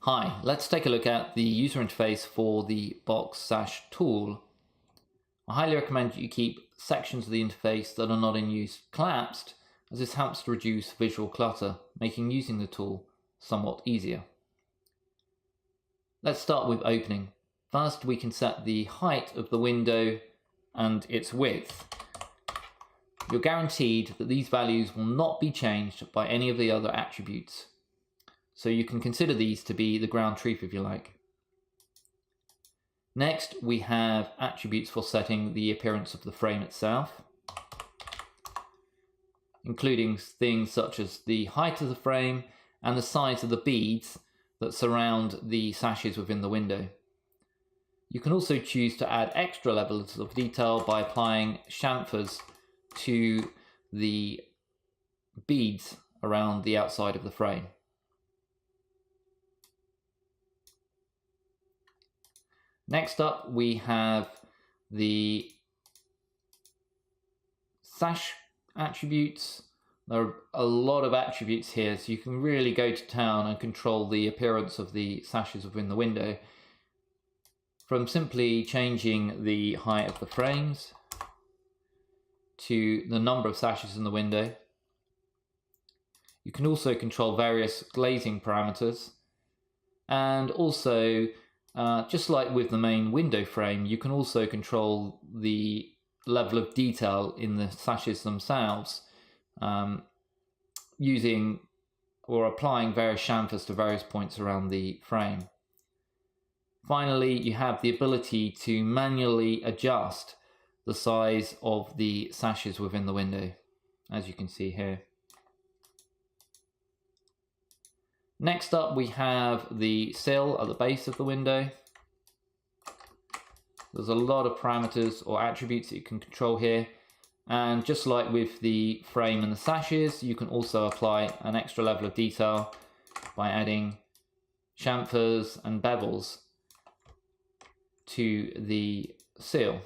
Hi, let's take a look at the user interface for the Box Sash tool. I highly recommend you keep sections of the interface that are not in use collapsed, as this helps to reduce visual clutter, making using the tool somewhat easier. Let's start with opening. First, we can set the height of the window and its width. You're guaranteed that these values will not be changed by any of the other attributes. So you can consider these to be the ground truth if you like. Next, we have attributes for setting the appearance of the frame itself, including things such as the height of the frame and the size of the beads that surround the sashes within the window. You can also choose to add extra levels of detail by applying chamfers to the beads around the outside of the frame. Next up, we have the sash attributes. There are a lot of attributes here, so you can really go to town and control the appearance of the sashes within the window. From simply changing the height of the frames to the number of sashes in the window. You can also control various glazing parameters, and also just like with the main window frame, you can also control the level of detail in the sashes themselves using or applying various chamfers to various points around the frame. Finally, you have the ability to manually adjust the size of the sashes within the window, as you can see here. Next up, we have the sill at the base of the window. There's a lot of parameters or attributes that you can control here. And just like with the frame and the sashes, you can also apply an extra level of detail by adding chamfers and bevels to the sill.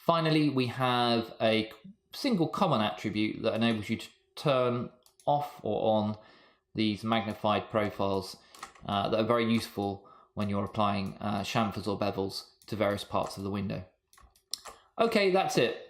Finally, we have a single common attribute that enables you to turn off or on these magnified profiles that are very useful when you're applying chamfers or bevels to various parts of the window. Okay, that's it.